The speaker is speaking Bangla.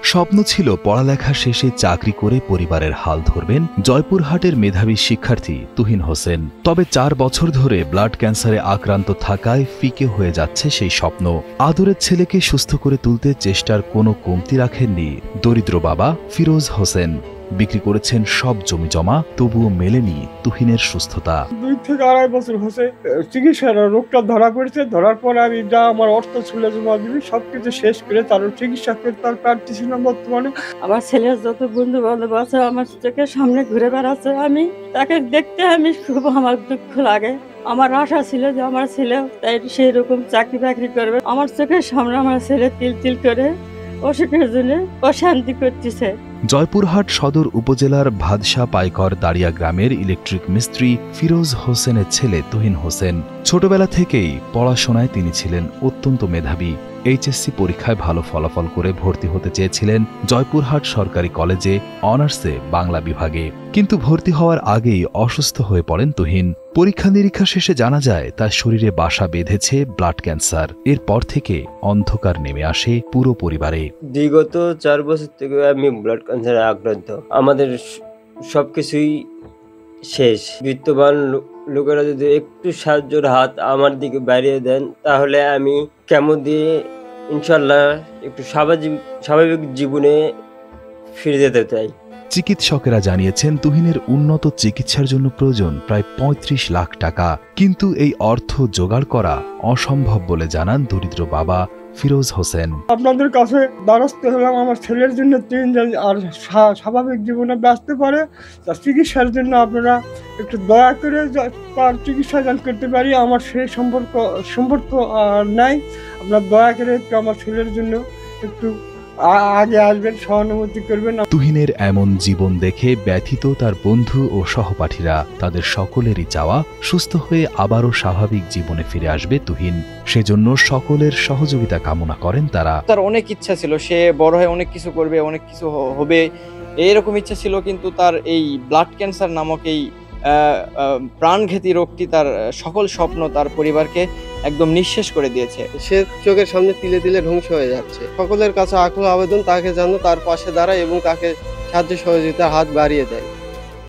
স্বপ্ন ছিল পড়ালেখা শেষে চাকরি করে পরিবারের হাল ধরবেন জয়পুরহাটের মেধাবী শিক্ষার্থী তুহিন হোসেন। তবে 4 বছর ধরে ব্লাড ক্যান্সারে আক্রান্ত থাকায় ফিকে হয়ে যাচ্ছে সেই স্বপ্ন। আদরের ছেলেকে সুস্থ করে তুলতে চেষ্টার কোনো কমতি রাখেননি দরিদ্র বাবা ফিরোজ হোসেন। বিক্রি করেছেন সব জমি জমা, তবুও মেলেনি তুহিনের সুস্থতা। 2 থেকে 2.5 বছর হচ্ছে চিকিৎসার রোগটা ধরা পড়েছে। ধরার পরে আমি যা আমার অর্থ ছিল জমা দিবি সবকিছু শেষ করে তার চিকিৎসা করতে পারতেছিলাম। বর্তমানে আমার ছেলের যত বন্ধু বান্ধব আছে আমার চোখের সামনে ঘুরে বেড়াচ্ছে, আমি তাকে দেখতে আমি খুব আমার দুঃখ লাগে। আমার আশা ছিল যে আমার ছেলে তাই সেই রকম চাকরি বাকরি করবে। আমার চোখের সামনে আমার ছেলে তিল তিল করে অসুখের জন্য অশান্তি করতেছে। জয়পুরহাট সদর উপজেলার ভাদশা পাইকর দাড়িয়া গ্রামের ইলেকট্রিক মিস্ত্রি ফিরোজ হোসেনের ছেলে তুহিন হোসেন। ছোটবেলা থেকেই পড়াশোনায় তিনি ছিলেন অত্যন্ত মেধাবী। এইচএসসি পরীক্ষায় ভালো ফলাফল করে ভর্তি হতে চেয়েছিলেন জয়পুরহাট সরকারি কলেজে অনার্সে বাংলা বিভাগে, কিন্তু ভর্তি হওয়ার আগেই অসুস্থ হয়ে পড়েন তুহিন। পরীক্ষা নিরীক্ষা শেষে জানা যায় তার শরীরে বাসা বেঁধেছে ব্লাড ক্যান্সার। এরপর থেকে অন্ধকার নেমে আসে পুরো পরিবারে। বিগত 4 বছর থেকে আমি ব্লাড ক্যান্সারে আক্রান্ত। আমাদের সবকিছুই শেষ। বিত্তবান লোকেরা যদি একটু সাহায্যের হাত আমার দিকে বাড়িয়ে দেন তাহলে আমি কেমো দিয়ে ইনশাল্লাহ একটু স্বাভাবিক জীবনে ফিরে যেতে চাই। চিকিৎসকেরা জানিয়েছেন তুহিনের উন্নত চিকিৎসার জন্য প্রয়োজন প্রায় 35 লাখ টাকা, কিন্তু এই অর্থ জোগাড় করা অসম্ভব বলে জানান দরিদ্র বাবা ফিরোজ হোসেন। আপনাদের কাছে দ্বারস্থ হলাম আমার ছেলের জন্য আর স্বাভাবিক জীবনে বাঁচতে পারে, তার চিকিৎসার জন্য আপনারা একটু দয়া করে তার চিকিৎসা দান করতে পারি। আমার সেই সম্পর্ক নাই। আপনার দয়া করে একটু আমার ছেলের জন্য একটু আগে আসবেন, সহানুভূতি করবেন। তুহিনের এমন জীবন দেখে ব্যথিত তার বন্ধু ও সহপাঠীরা। তাদের সকলেরই চাওয়া সুস্থ হয়ে আবারও স্বাভাবিক জীবনে ফিরে আসবে তুহিন। সেজন্য সকলের সহযোগিতা কামনা করেন তারা। তার অনেক ইচ্ছা ছিল, সে বড় হয়ে অনেক কিছু করবে, অনেক কিছু হবে, এইরকম ইচ্ছা ছিল, কিন্তু তার এই ব্লাড ক্যান্সার নামক এই প্রাণঘাতী রোগটি তার সকল স্বপ্ন, তার পরিবারকে একদম নিঃশেষ করে দিয়েছে। সে চোখের সামনে তিলে তিলে ধ্বংস হয়ে যাচ্ছে। সকলের কাছে আকুল আবেদন তাকে যেন তার পাশে দাঁড়ায় এবং তাকে সাহায্য সহযোগিতার হাত বাড়িয়ে দেয়।